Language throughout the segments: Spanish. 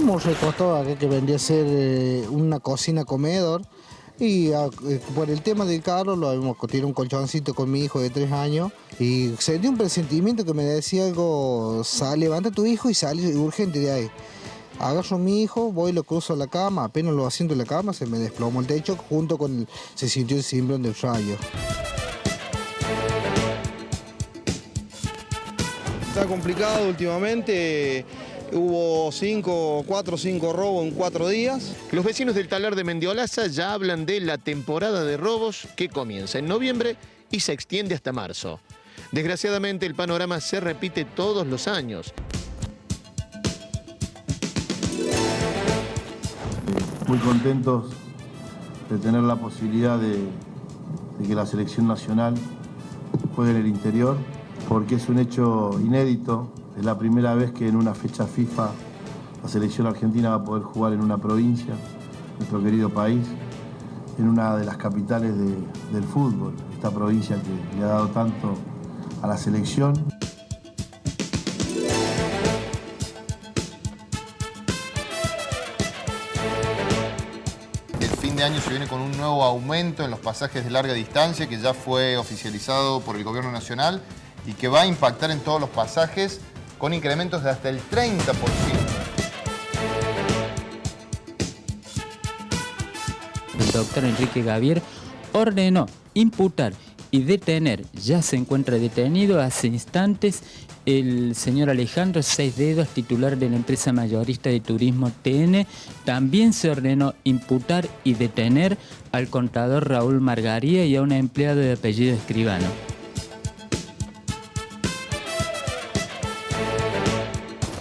Hemos recostado acá que vendría a ser una cocina-comedor. Y por el tema del carro, lo habíamos tirado un colchoncito con mi hijo de 3 años y sentí un presentimiento que me decía algo, levanta a tu hijo y sale urgente de ahí. Agarro a mi hijo, voy, lo cruzo a la cama, apenas lo asiento en la cama, se me desplomó el techo, se sintió el cimbrón del rayo. Está complicado últimamente. Hubo 4 o 5 robos en 4 días. Los vecinos del talar de Mendiolaza ya hablan de la temporada de robos que comienza en noviembre y se extiende hasta marzo. Desgraciadamente el panorama se repite todos los años. Muy contentos de tener la posibilidad de que la selección nacional juegue en el interior, porque es un hecho inédito. Es la primera vez que en una fecha FIFA la selección argentina va a poder jugar en una provincia, nuestro querido país, en una de las capitales del fútbol, esta provincia que le ha dado tanto a la selección. El fin de año se viene con un nuevo aumento en los pasajes de larga distancia que ya fue oficializado por el Gobierno Nacional y que va a impactar en todos los pasajes con incrementos de hasta el 30%. El doctor Enrique Gavier ordenó imputar y detener, ya se encuentra detenido hace instantes, el señor Alejandro Seis Dedos, titular de la empresa mayorista de turismo TN. También se ordenó imputar y detener al contador Raúl Margaría y a una empleada de apellido Escribano.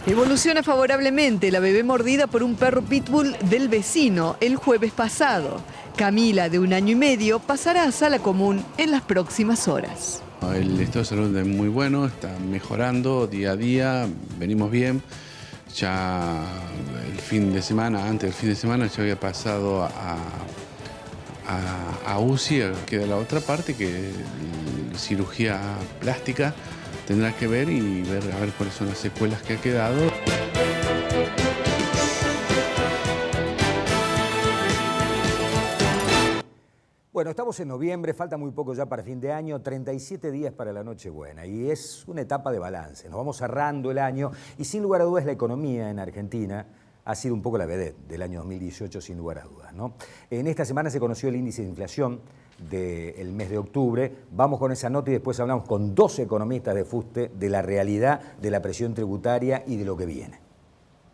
Evoluciona favorablemente la bebé mordida por un perro pitbull del vecino el jueves pasado. Camila, de 1 año y medio, pasará a sala común en las próximas horas. El estado de salud es muy bueno, está mejorando día a día, venimos bien. Ya el fin de semana, antes del fin de semana, ya había pasado a UCI, queda la otra parte, que es cirugía plástica. Tendrá que ver y ver a ver cuáles son las secuelas que ha quedado. Bueno, estamos en noviembre, falta muy poco ya para fin de año, 37 días para la Nochebuena y es una etapa de balance. Nos vamos cerrando el año y sin lugar a dudas la economía en Argentina ha sido un poco la vedette del año 2018, sin lugar a dudas, ¿no? En esta semana se conoció el índice de inflación del mes de octubre. Vamos con esa nota y después hablamos con 2 economistas de fuste de la realidad de la presión tributaria y de lo que viene.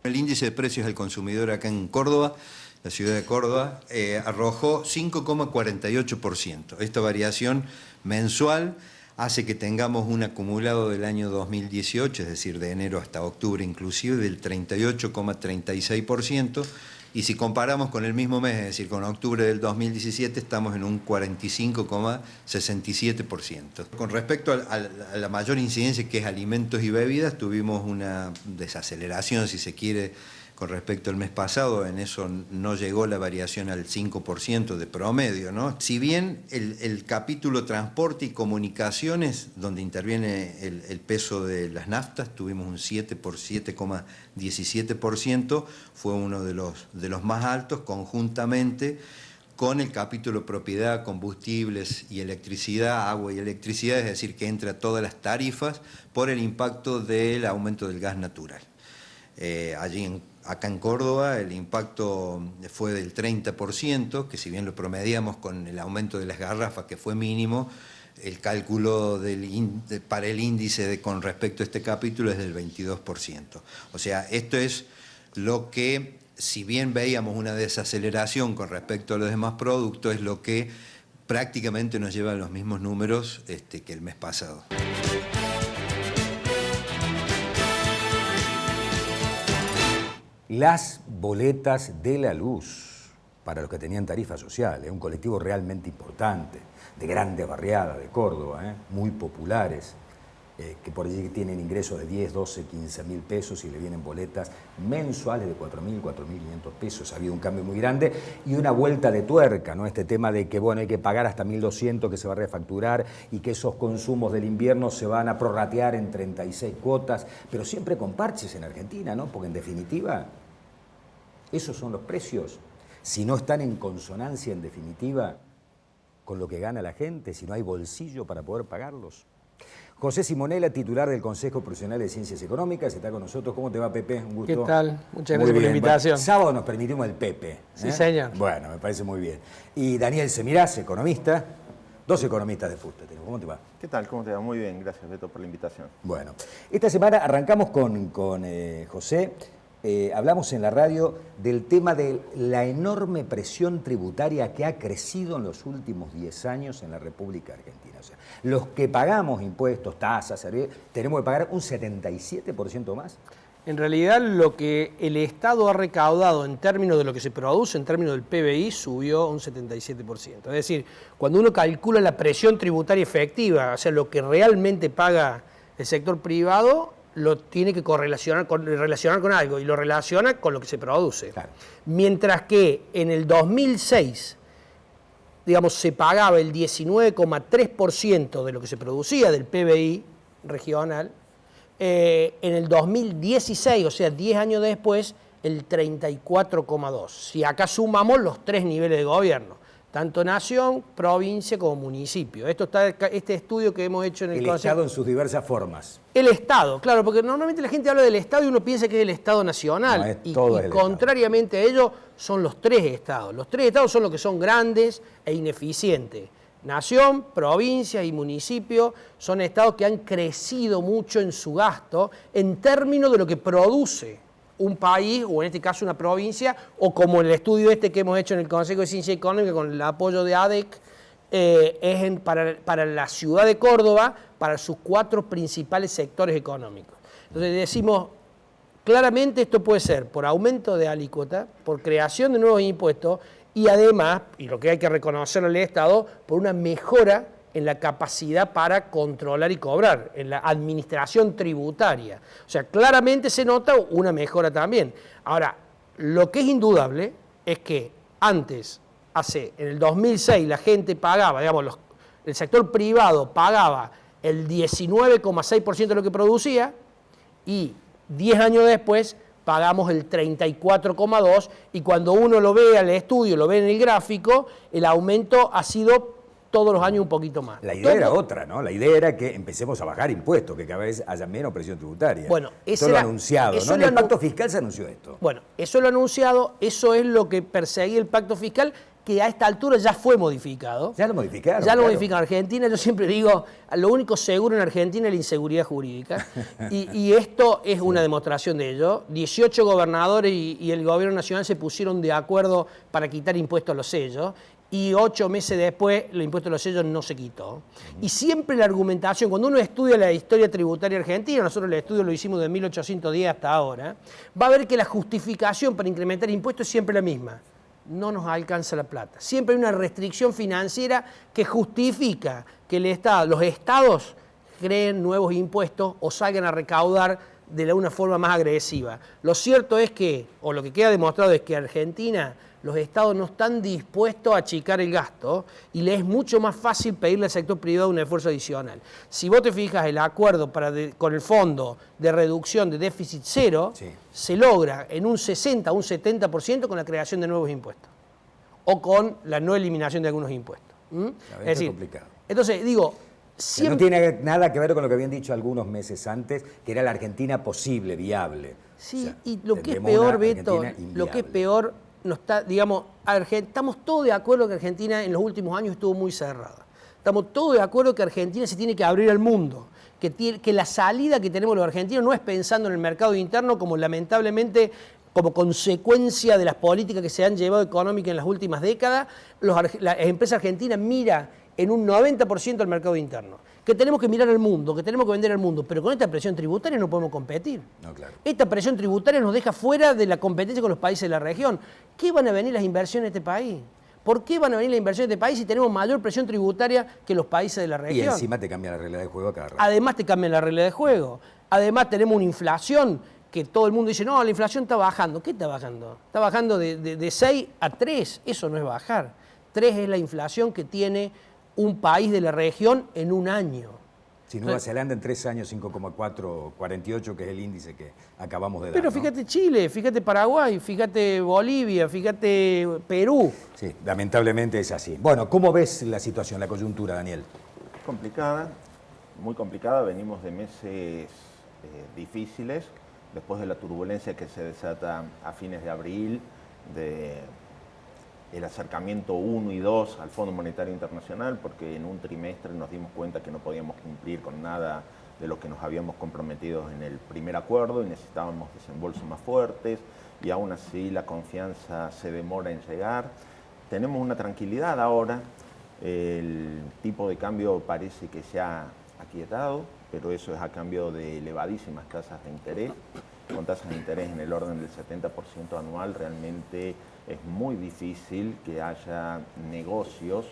El índice de precios al consumidor acá en Córdoba, la ciudad de Córdoba, arrojó 5,48%. Esta variación mensual hace que tengamos un acumulado del año 2018, es decir, de enero hasta octubre inclusive, del 38,36%, y si comparamos con el mismo mes, es decir, con octubre del 2017, estamos en un 45,67%. Con respecto a la mayor incidencia, que es alimentos y bebidas, tuvimos una desaceleración, si se quiere, con respecto al mes pasado. En eso no llegó la variación al 5% de promedio, ¿no? Si bien el capítulo transporte y comunicaciones, donde interviene el peso de las naftas, tuvimos un 7,17%, fue uno de los más altos, conjuntamente con el capítulo propiedad, combustibles y electricidad, agua y electricidad, es decir, que entra todas las tarifas por el impacto del aumento del gas natural. Acá en Córdoba el impacto fue del 30%, que si bien lo promediamos con el aumento de las garrafas, que fue mínimo, el cálculo para el índice con respecto a este capítulo es del 22%. O sea, esto es lo que, si bien veíamos una desaceleración con respecto a los demás productos, es lo que prácticamente nos lleva a los mismos números que el mes pasado. Las boletas de la luz para los que tenían tarifa social, un colectivo realmente importante, de grande barriada de Córdoba, muy populares, que por allí tienen ingresos de 10, 12, 15 mil pesos y le vienen boletas mensuales de 4.000, 4.500 pesos. Ha habido un cambio muy grande y una vuelta de tuerca, ¿no? Este tema de que, bueno, hay que pagar hasta 1.200 que se va a refacturar y que esos consumos del invierno se van a prorratear en 36 cuotas, pero siempre con parches en Argentina, ¿no? Porque en definitiva Esos son los precios. Si no están en consonancia, en definitiva, con lo que gana la gente, si no hay bolsillo para poder pagarlos. José Simonella, titular del Consejo Profesional de Ciencias Económicas, está con nosotros. ¿Cómo te va, Pepe? Un gusto. ¿Qué tal? Muchas gracias por la invitación. Bueno, sábado nos permitimos el Pepe. Sí, señor. Bueno, me parece muy bien. Y Daniel Semirás, economista. Dos economistas de FUSTA. ¿Cómo te va? ¿Qué tal? ¿Cómo te va? Muy bien, gracias, Beto, por la invitación. Bueno, esta semana arrancamos con José. Hablamos en la radio del tema de la enorme presión tributaria que ha crecido en los últimos 10 años en la República Argentina. O sea, los que pagamos impuestos, tasas, servicios, tenemos que pagar un 77% más. En realidad, lo que el Estado ha recaudado en términos de lo que se produce, en términos del PBI, subió un 77%. Es decir, cuando uno calcula la presión tributaria efectiva, o sea, lo que realmente paga el sector privado, lo tiene que relacionar con algo y lo relaciona con lo que se produce. Claro. Mientras que en el 2006, digamos, se pagaba el 19,3% de lo que se producía del PBI regional, en el 2016, o sea, 10 años después, el 34,2%. Si acá sumamos los 3 niveles de gobierno, tanto nación, provincia como municipio. Este estudio que hemos hecho en el Consejo. El Estado en sus diversas formas. El Estado, claro, porque normalmente la gente habla del Estado y uno piensa que es el Estado nacional. No, y contrariamente a ello, son los 3 Estados. Los 3 Estados son los que son grandes e ineficientes. Nación, provincia y municipio son estados que han crecido mucho en su gasto en términos de lo que produce un país, o en este caso una provincia, o como el estudio que hemos hecho en el Consejo de Ciencia Económica con el apoyo de ADEC, para la ciudad de Córdoba, para sus 4 principales sectores económicos. Entonces decimos, claramente esto puede ser por aumento de alícuota, por creación de nuevos impuestos, y además, y lo que hay que reconocer al Estado, por una mejora en la capacidad para controlar y cobrar, en la administración tributaria. O sea, claramente se nota una mejora también. Ahora, lo que es indudable es que antes, en el 2006, la gente pagaba, digamos, el sector privado pagaba el 19,6% de lo que producía, y 10 años después pagamos el 34,2%, y cuando uno lo ve al estudio, lo ve en el gráfico, el aumento ha sido todos los años un poquito más. La idea era otra, ¿no? La idea era que empecemos a bajar impuestos, que cada vez haya menos presión tributaria. Bueno, eso lo ha anunciado, ¿no? En el Pacto Fiscal se anunció esto. Bueno, eso lo ha anunciado, eso es lo que perseguía el Pacto Fiscal, que a esta altura ya fue modificado. Ya lo modificaron. Ya lo modificaron. Argentina, yo siempre digo, lo único seguro en Argentina es la inseguridad jurídica. y esto es una demostración de ello. 18 gobernadores y el gobierno nacional se pusieron de acuerdo para quitar impuestos a los sellos. Y 8 meses después, el impuesto a los sellos no se quitó. Y siempre la argumentación, cuando uno estudia la historia tributaria argentina, nosotros el estudio lo hicimos de 1810 hasta ahora, va a ver que la justificación para incrementar impuestos es siempre la misma. No nos alcanza la plata. Siempre hay una restricción financiera que justifica que los estados creen nuevos impuestos o salgan a recaudar de una forma más agresiva. Lo cierto es que, o lo que queda demostrado es que Argentina, los estados no están dispuestos a achicar el gasto y le es mucho más fácil pedirle al sector privado un esfuerzo adicional. Si vos te fijas, el acuerdo con el Fondo de Reducción de Déficit Cero se logra en un 60 o un 70% con la creación de nuevos impuestos o con la no eliminación de algunos impuestos. Es decir, complicado. Entonces, digo, no tiene nada que ver con lo que habían dicho algunos meses antes, que era la Argentina posible, viable. Sí, o sea, y lo que es peor, Beto, lo que es peor, estamos todos de acuerdo que Argentina en los últimos años estuvo muy cerrada. Estamos todos de acuerdo que Argentina se tiene que abrir al mundo, que la salida que tenemos los argentinos no es pensando en el mercado interno como lamentablemente como consecuencia de las políticas que se han llevado económicas en las últimas décadas. La empresa argentina mira en un 90% al mercado interno, que tenemos que mirar al mundo, que tenemos que vender al mundo, pero con esta presión tributaria no podemos competir. No, claro. Esta presión tributaria nos deja fuera de la competencia con los países de la región. ¿Qué van a venir las inversiones de este país? ¿Por qué van a venir las inversiones de este país si tenemos mayor presión tributaria que los países de la región? Y encima te cambian la regla de juego cada rato. Además te cambian la regla de juego. Además tenemos una inflación que todo el mundo dice, no, la inflación está bajando. ¿Qué está bajando? Está bajando de 6 a 3. Eso no es bajar. 3 es la inflación que tiene un país de la región en un año. Si Nueva Zelanda en 3 años 5,448, que es el índice que acabamos de dar. Pero ¿no? fíjate Chile, fíjate Paraguay, fíjate Bolivia, fíjate Perú. Sí, lamentablemente es así. Bueno, ¿cómo ves la situación, la coyuntura, Daniel? Complicada, muy complicada. Venimos de meses difíciles, después de la turbulencia que se desata a fines de abril, el acercamiento 1 y 2 al Fondo Monetario Internacional, porque en un trimestre nos dimos cuenta que no podíamos cumplir con nada de lo que nos habíamos comprometido en el primer acuerdo y necesitábamos desembolsos más fuertes, y aún así la confianza se demora en llegar. Tenemos una tranquilidad ahora, el tipo de cambio parece que se ha aquietado, pero eso es a cambio de elevadísimas tasas de interés. Con tasas de interés en el orden del 70% anual, realmente es muy difícil que haya negocios,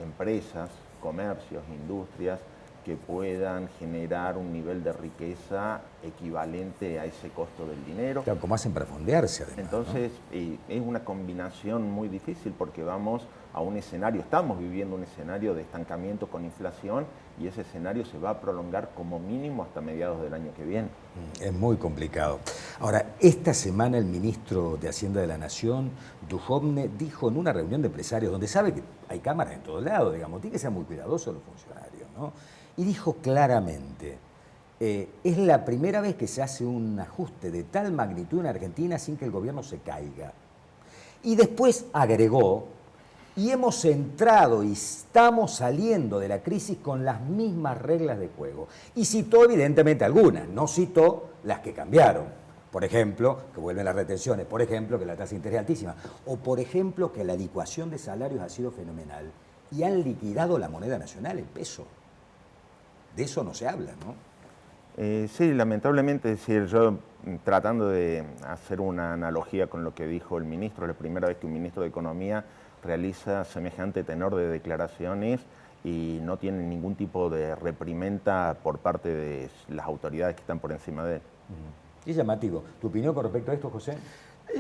empresas, comercios, industrias que puedan generar un nivel de riqueza equivalente a ese costo del dinero. Claro, ¿cómo hacen para fondearse además? Entonces, es una combinación muy difícil porque vamos a un escenario, estamos viviendo un escenario de estancamiento con inflación, y ese escenario se va a prolongar como mínimo hasta mediados del año que viene. Es muy complicado. Ahora, esta semana el ministro de Hacienda de la Nación, Duhovne, dijo en una reunión de empresarios, donde sabe que hay cámaras en todos lados, digamos, tiene que ser muy cuidadosos los funcionarios, ¿no? Y dijo claramente, es la primera vez que se hace un ajuste de tal magnitud en Argentina sin que el gobierno se caiga. Y después agregó, y hemos entrado y estamos saliendo de la crisis con las mismas reglas de juego. Y citó evidentemente algunas, no citó las que cambiaron. Por ejemplo, que vuelven las retenciones, por ejemplo, que la tasa de interés es altísima, o por ejemplo, que la licuación de salarios ha sido fenomenal y han liquidado la moneda nacional, el peso. De eso no se habla, ¿no? Sí, lamentablemente, es decir, yo tratando de hacer una analogía con lo que dijo el ministro, es la primera vez que un ministro de Economía realiza semejante tenor de declaraciones y no tiene ningún tipo de reprimenda por parte de las autoridades que están por encima de él. Es llamativo. ¿Tu opinión con respecto a esto, José?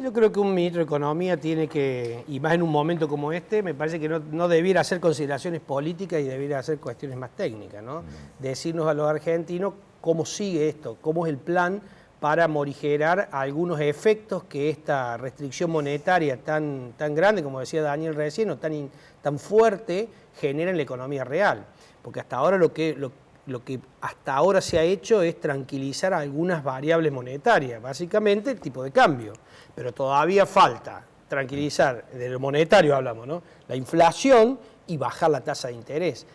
Yo creo que un ministro de Economía tiene que, y más en un momento como este, me parece que no debiera hacer consideraciones políticas y debiera hacer cuestiones más técnicas, ¿no? Decirnos a los argentinos cómo sigue esto, cómo es el plan para morigerar algunos efectos que esta restricción monetaria tan grande, como decía Daniel recién, o tan fuerte, genera en la economía real. Porque hasta ahora lo que hasta ahora se ha hecho es tranquilizar algunas variables monetarias, básicamente el tipo de cambio. Pero todavía falta tranquilizar, de lo monetario hablamos, ¿no? La inflación y bajar la tasa de interés.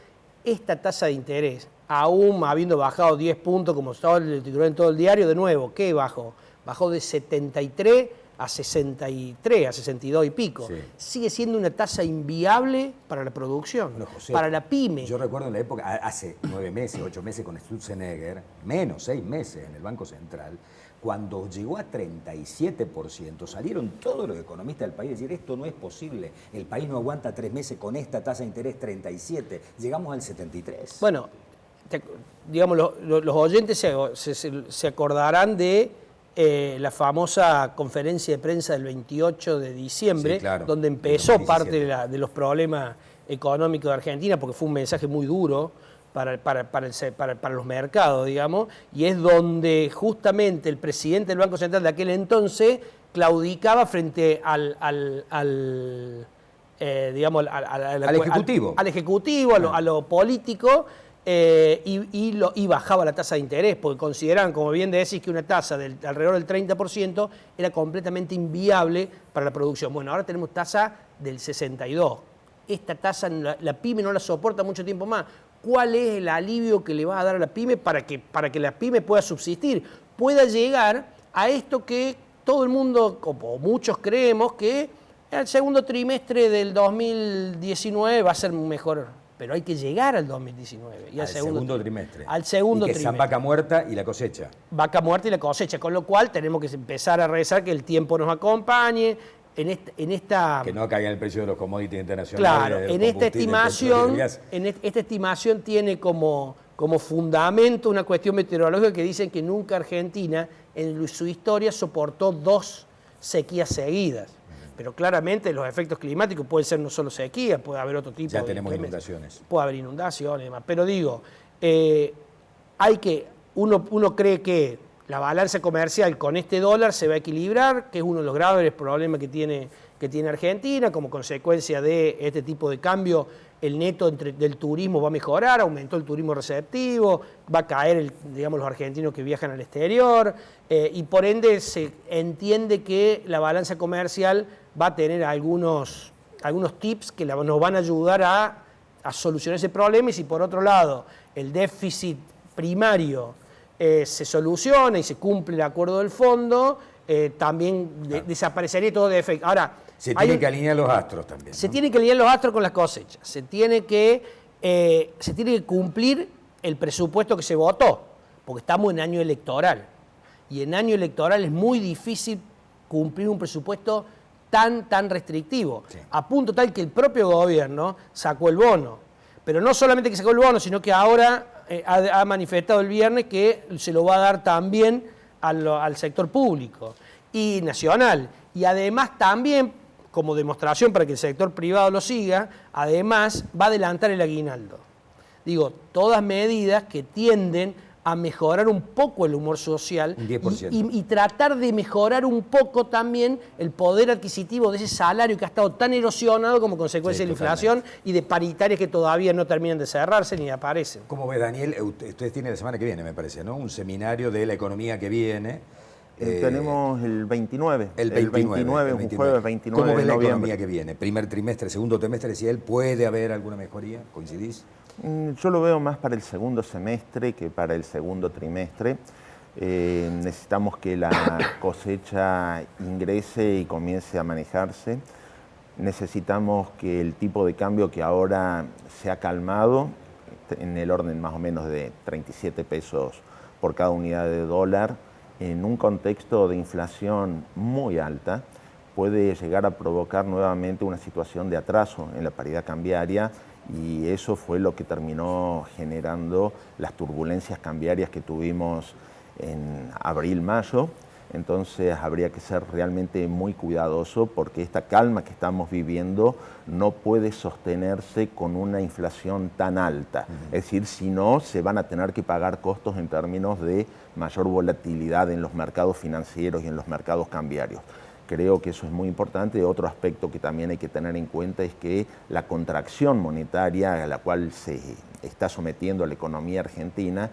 Esta tasa de interés, aún habiendo bajado 10 puntos, como estaba el titular en todo el diario, de nuevo, ¿qué bajó? Bajó de 73 a 63, a 62 y pico. Sí. Sigue siendo una tasa inviable para la producción, no, José, para la pyme. Yo recuerdo en la época, hace 9 meses, 8 meses con Sturzenegger, menos 6 meses en el Banco Central, cuando llegó a 37%, salieron todos los economistas del país a decir, esto no es posible, el país no aguanta 3 meses con esta tasa de interés 37, llegamos al 73. Bueno, digamos, los oyentes se acordarán de la famosa conferencia de prensa del 28 de diciembre, sí, claro, donde empezó parte de los problemas económicos de Argentina, porque fue un mensaje muy duro para los mercados, digamos, y es donde justamente el presidente del Banco Central de aquel entonces claudicaba frente al ejecutivo, a lo político, y bajaba la tasa de interés, porque consideraban, como bien decís, que una tasa de alrededor del 30% era completamente inviable para la producción. Bueno, ahora tenemos tasa del 62%. Esta tasa la pyme no la soporta mucho tiempo más. ¿Cuál es el alivio que le va a dar a la pyme para que la pyme pueda subsistir? Pueda llegar a esto que todo el mundo, como muchos creemos, que el segundo trimestre del 2019 va a ser mejor. Pero hay que llegar al 2019. Y al segundo trimestre. Al segundo trimestre. Esa vaca muerta y la cosecha. Vaca muerta y la cosecha. Con lo cual tenemos que empezar a rezar que el tiempo nos acompañe. En esta que no caiga el precio de los commodities internacionales. Claro, en esta estimación tiene como fundamento una cuestión meteorológica que dicen que nunca Argentina en su historia soportó 2 sequías seguidas. Pero claramente los efectos climáticos pueden ser no solo sequía, puede haber otro tipo de... Ya tenemos inundaciones. Puede haber inundaciones y demás. Pero digo, uno cree que la balanza comercial con este dólar se va a equilibrar, que es uno de los graves problemas que tiene Argentina, como consecuencia de este tipo de cambio. El neto del turismo va a mejorar, aumentó el turismo receptivo, va a caer, digamos, los argentinos que viajan al exterior, y por ende se entiende que la balanza comercial va a tener algunos tips que nos van a ayudar a solucionar ese problema. Y si por otro lado el déficit primario se soluciona y se cumple el acuerdo del fondo, también desaparecería todo defecto. Ahora, se tienen que alinear los astros también. Se tienen que alinear los astros con las cosechas. Se tiene que cumplir el presupuesto que se votó, porque estamos en año electoral. Y en año electoral es muy difícil cumplir un presupuesto tan restrictivo. Sí. A punto tal que el propio gobierno sacó el bono. Pero no solamente que sacó el bono, sino que ahora ha manifestado el viernes que se lo va a dar también al sector público y nacional. Y además también, como demostración para que el sector privado lo siga, además va a adelantar el aguinaldo. Digo, todas medidas que tienden a mejorar un poco el humor social y tratar de mejorar un poco también el poder adquisitivo de ese salario que ha estado tan erosionado como consecuencia de la inflación y de paritarias que todavía no terminan de cerrarse ni aparecen. ¿Cómo ve, Daniel? Ustedes tienen la semana que viene, me parece, ¿no? Un seminario de la economía que viene. Tenemos el 29. El 29, un jueves 29 ¿Cómo ve de la noviembre. economía que viene? Primer trimestre, segundo trimestre, si ¿puede haber alguna mejoría? ¿Coincidís? Yo lo veo más para el segundo semestre que para el segundo trimestre. Necesitamos que la cosecha ingrese y comience a manejarse. Necesitamos que el tipo de cambio que ahora se ha calmado, en el orden más o menos de 37 pesos por cada unidad de dólar, en un contexto de inflación muy alta, puede llegar a provocar nuevamente una situación de atraso en la paridad cambiaria, y eso fue lo que terminó generando las turbulencias cambiarias que tuvimos en abril-mayo. Entonces habría que ser realmente muy cuidadoso, porque esta calma que estamos viviendo no puede sostenerse con una inflación tan alta. Es decir, si no, se van a tener que pagar costos en términos de mayor volatilidad en los mercados financieros y en los mercados cambiarios. Creo que eso es muy importante. Otro aspecto que también hay que tener en cuenta es que la contracción monetaria a la cual se está sometiendo a la economía argentina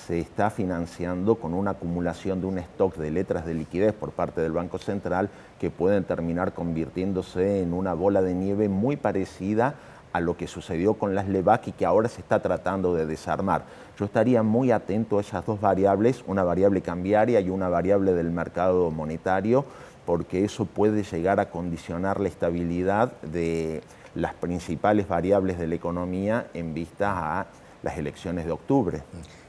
se está financiando con una acumulación de un stock de letras de liquidez por parte del Banco Central que pueden terminar convirtiéndose en una bola de nieve muy parecida a lo que sucedió con las LEBAC y que ahora se está tratando de desarmar. Yo estaría muy atento a esas dos variables, una variable cambiaria y una variable del mercado monetario, porque eso puede llegar a condicionar la estabilidad de las principales variables de la economía en vista a las elecciones de octubre.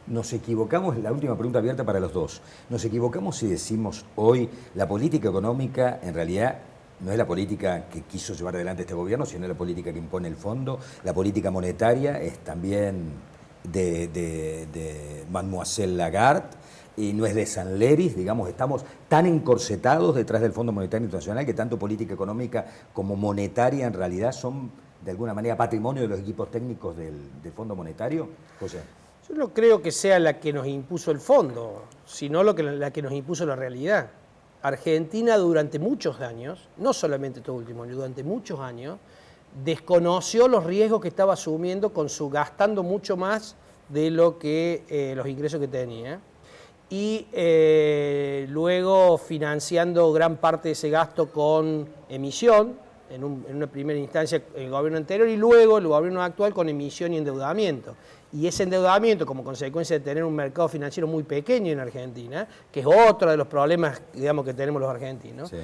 Nos equivocamos, la última pregunta abierta para los dos, nos equivocamos si decimos hoy la política económica en realidad no es la política que quiso llevar adelante este gobierno, sino la política que impone el fondo. La política monetaria es también de Mademoiselle Lagarde y no es de San Leris, digamos, estamos tan encorsetados detrás del Fondo Monetario Internacional que tanto política económica como monetaria en realidad son de alguna manera patrimonio de los equipos técnicos del Fondo Monetario. José. Yo no creo que sea la que nos impuso el fondo, sino la que nos impuso la realidad. Argentina durante muchos años, no solamente estos últimos años, durante muchos años, desconoció los riesgos que estaba asumiendo gastando mucho más de lo que los ingresos que tenía, y luego financiando gran parte de ese gasto con emisión, en una primera instancia el gobierno anterior y luego el gobierno actual con emisión y endeudamiento. Y ese endeudamiento, como consecuencia de tener un mercado financiero muy pequeño en Argentina, que es otro de los problemas, digamos, que tenemos los argentinos, sí,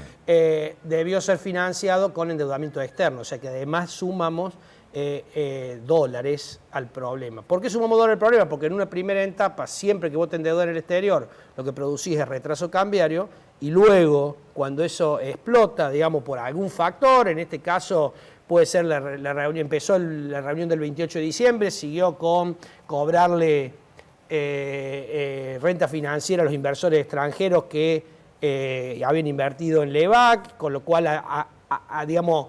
debió ser financiado con endeudamiento externo, o sea que además sumamos dólares al problema. ¿Por qué sumamos dólares al problema? Porque en una primera etapa, siempre que vos te endeudás en el exterior, lo que producís es retraso cambiario, y luego, cuando eso explota, digamos, por algún factor, en este caso puede ser la reunión, empezó la reunión del 28 de diciembre, siguió con cobrarle renta financiera a los inversores extranjeros que habían invertido en LEBAC, con lo cual, digamos,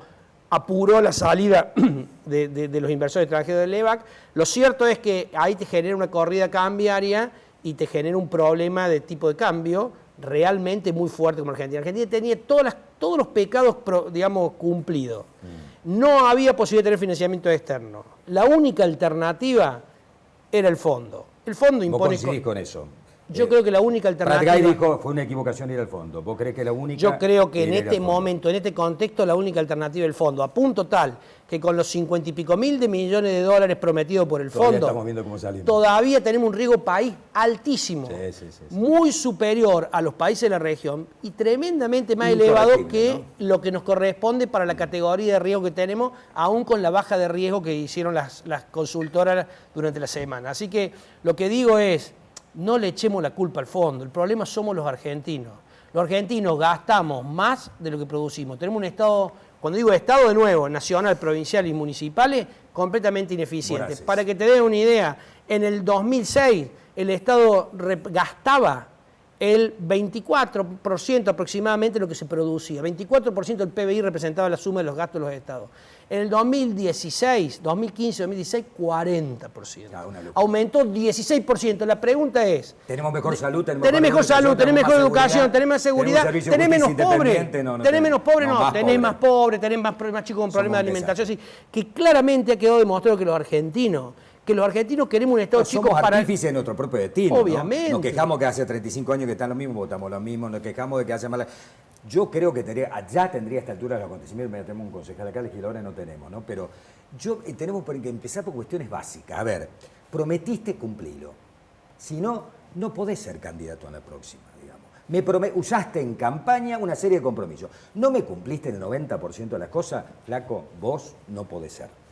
apuró la salida de los inversores extranjeros del EVAC. Lo cierto es que ahí te genera una corrida cambiaria y te genera un problema de tipo de cambio realmente muy fuerte como Argentina. Argentina tenía todos los pecados, digamos, cumplidos. No había posibilidad de tener financiamiento externo. La única alternativa era el fondo. El fondo impone... ¿Vos coincidís con eso? Yo creo que la única alternativa... Pratgay dijo, fue una equivocación ir al fondo. ¿Vos crees que la única...? Yo creo que en este momento, en este contexto, la única alternativa es el fondo. A punto tal que con los 50 y pico mil de millones de dólares prometidos por el fondo, estamos viendo cómo salimos. Todavía tenemos un riesgo país altísimo, sí. muy superior a los países de la región y tremendamente más elevado que lo que nos corresponde para la categoría de riesgo que tenemos, aún con la baja de riesgo que hicieron las consultoras durante la semana. Así que lo que digo es, no le echemos la culpa al fondo, el problema somos los argentinos. Los argentinos gastamos más de lo que producimos. Tenemos un Estado, cuando digo Estado de nuevo, nacional, provincial y municipales, completamente ineficientes. Voraces. Para que te den una idea, en el 2006 el Estado gastaba el 24% aproximadamente de lo que se producía. 24% del PBI representaba la suma de los gastos de los estados. En el 2016, 2015, 2016, 40%. Aumentó 16%. La pregunta es... ¿Tenemos mejor salud? ¿Tenés mejor salud? ¿Tenés mejor educación? ¿Tenés más seguridad? ¿Tenés menos pobres? ¿Tenés menos pobres? No, tenés más pobres, tenés más chicos con problemas de alimentación. Así que claramente ha quedado demostrado que los argentinos queremos un Estado chico somos para... artífices de nuestro propio destino. Obviamente. ¿No? Nos quejamos que hace 35 años que están los mismos, votamos los mismos, nos quejamos de que hace mal. Yo creo que ya tendría a esta altura los acontecimientos, mira, tenemos un concejal acá, legisladores no tenemos, ¿no? Pero tenemos que empezar por cuestiones básicas. A ver, prometiste cumplirlo. Si no, no podés ser candidato a la próxima, digamos. Usaste en campaña una serie de compromisos. No me cumpliste el 90% de las cosas, flaco, vos no podés ser.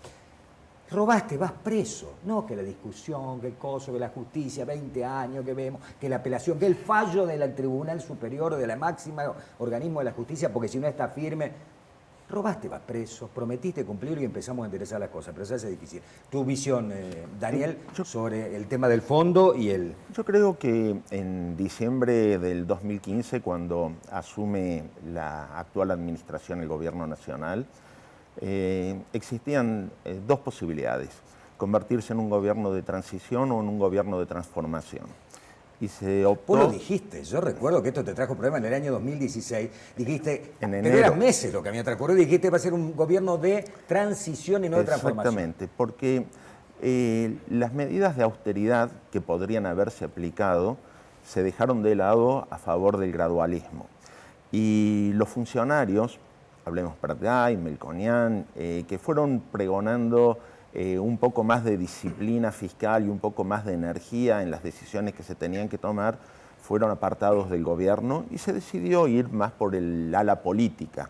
Robaste, vas preso. No que la discusión, que el coso, que la justicia, 20 años que vemos, que la apelación, que el fallo del Tribunal Superior, de la máxima organismo de la justicia, porque si no está firme. Robaste, vas preso, prometiste cumplir y empezamos a enderezar las cosas, pero se hace difícil. Tu visión, Daniel, sobre el tema del fondo y el... Yo creo que en diciembre del 2015, cuando asume la actual administración, el Gobierno Nacional, existían dos posibilidades: convertirse en un gobierno de transición o en un gobierno de transformación. Y se optó... Vos lo dijiste, yo recuerdo que esto te trajo problemas en el año 2016, dijiste, en pero eran meses lo que había transcurrido, dijiste va a ser un gobierno de transición y no de transformación. Exactamente, porque las medidas de austeridad que podrían haberse aplicado se dejaron de lado a favor del gradualismo. Y los funcionarios, hablemos Pratgay, Melconian, que fueron pregonando un poco más de disciplina fiscal y un poco más de energía en las decisiones que se tenían que tomar, fueron apartados del gobierno y se decidió ir más por el ala política.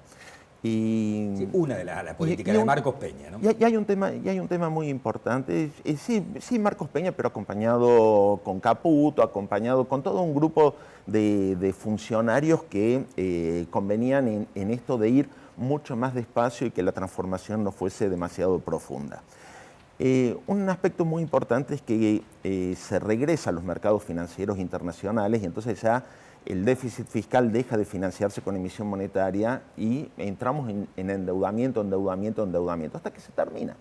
Sí, una de las alas políticas de Marcos Peña, ¿no? Y hay un tema muy importante. Sí, Marcos Peña, pero acompañado con Caputo, acompañado con todo un grupo de funcionarios que convenían en esto de ir mucho más despacio y que la transformación no fuese demasiado profunda. Un aspecto muy importante es que se regresa a los mercados financieros internacionales y entonces ya el déficit fiscal deja de financiarse con emisión monetaria y entramos en endeudamiento, hasta que se termina.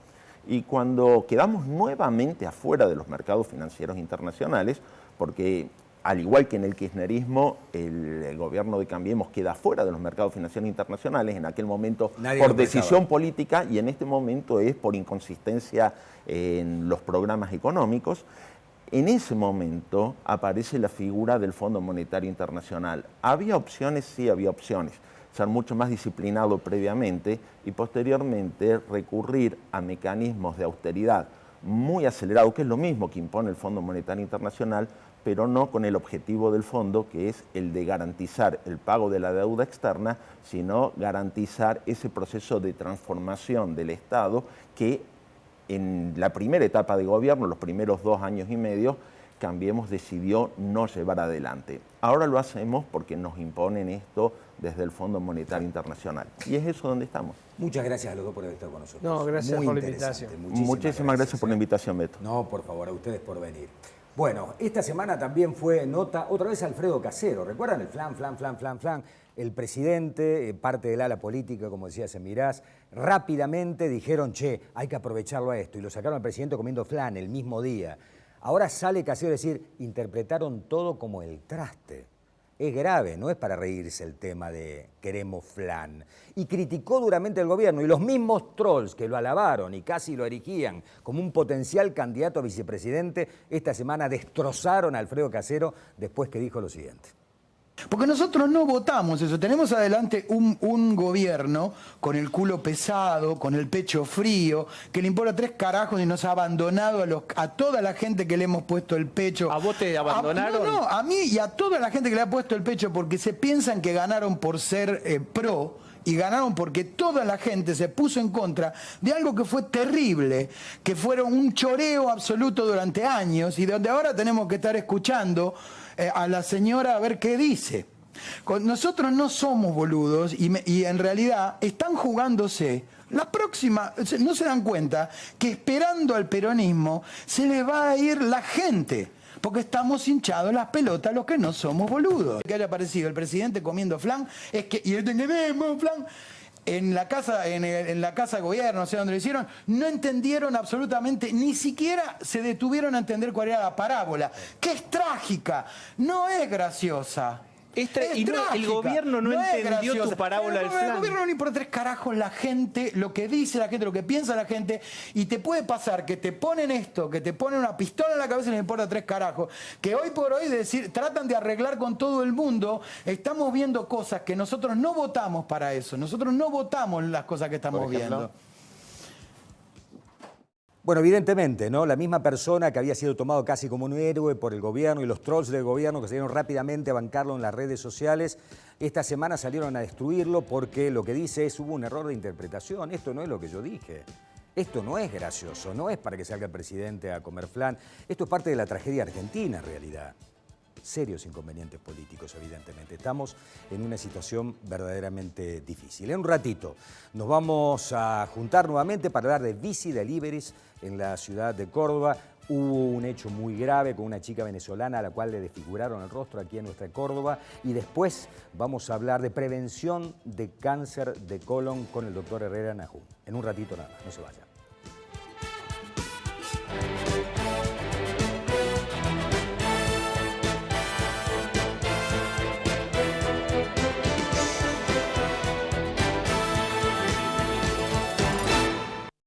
Y cuando quedamos nuevamente afuera de los mercados financieros internacionales, porque al igual que en el kirchnerismo, el gobierno de Cambiemos queda fuera de los mercados financieros internacionales, en aquel momento por decisión política y en este momento es por inconsistencia en los programas económicos. En ese momento aparece la figura del Fondo Monetario Internacional. ¿Había opciones? Sí, había opciones. Ser mucho más disciplinado previamente y posteriormente recurrir a mecanismos de austeridad muy acelerados, que es lo mismo que impone el Fondo Monetario Internacional, pero no con el objetivo del fondo, que es el de garantizar el pago de la deuda externa, sino garantizar ese proceso de transformación del Estado que en la primera etapa de gobierno, los primeros 2 años y medio, Cambiemos decidió no llevar adelante. Ahora lo hacemos porque nos imponen esto desde el Fondo Monetario Internacional. Y es eso donde estamos. Muchas gracias a los dos por haber estado con nosotros. No, gracias por la invitación. Muchísimas gracias por la invitación, Beto. No, por favor, a ustedes por venir. Bueno, esta semana también fue nota otra vez Alfredo Casero. ¿Recuerdan el flan? El presidente, parte del ala política, como decía Semirás, rápidamente dijeron, che, hay que aprovecharlo a esto. Y lo sacaron al presidente comiendo flan el mismo día. Ahora sale Casero a decir, interpretaron todo como el traste. Es grave, no es para reírse el tema de queremos flan. Y criticó duramente al gobierno y los mismos trolls que lo alabaron y casi lo erigían como un potencial candidato a vicepresidente, esta semana destrozaron a Alfredo Casero después que dijo lo siguiente. Porque nosotros no votamos eso. Tenemos adelante un gobierno con el culo pesado, con el pecho frío, que le importa 3 carajos y nos ha abandonado a toda la gente que le hemos puesto el pecho. ¿A vos te abandonaron? No, a mí y a toda la gente que le ha puesto el pecho porque se piensan que ganaron por ser pro. Y ganaron porque toda la gente se puso en contra de algo que fue terrible, que fueron un choreo absoluto durante años y donde ahora tenemos que estar escuchando a la señora a ver qué dice. Nosotros no somos boludos y en realidad están jugándose. La próxima, no se dan cuenta que esperando al peronismo se les va a ir la gente. Porque estamos hinchados las pelotas los que no somos boludos. Que haya aparecido el presidente comiendo flan, es que, y flan, en la casa de gobierno, no sé dónde lo hicieron, no entendieron absolutamente, ni siquiera se detuvieron a entender cuál era la parábola, que es trágica, no es graciosa. Y no, el gobierno no entendió tu parábola del flan. El gobierno no le importa 3 carajos la gente, lo que dice la gente, lo que piensa la gente, y te puede pasar que te ponen esto, que te ponen una pistola en la cabeza y les importa 3 carajos, que hoy por hoy tratan de arreglar con todo el mundo. Estamos viendo cosas que nosotros no votamos para eso, nosotros no votamos las cosas que estamos viendo. Bueno, evidentemente, ¿no? La misma persona que había sido tomado casi como un héroe por el gobierno y los trolls del gobierno que salieron rápidamente a bancarlo en las redes sociales, esta semana salieron a destruirlo porque lo que dice es hubo un error de interpretación. Esto no es lo que yo dije. Esto no es gracioso, no es para que salga el presidente a comer flan. Esto es parte de la tragedia argentina, en realidad. Serios inconvenientes políticos, evidentemente. Estamos en una situación verdaderamente difícil. En un ratito nos vamos a juntar nuevamente para hablar de bici deliveries en la ciudad de Córdoba. Hubo un hecho muy grave con una chica venezolana a la cual le desfiguraron el rostro aquí en nuestra Córdoba. Y después vamos a hablar de prevención de cáncer de colon con el doctor Herrera Nahum. En un ratito nada más, no se vayan.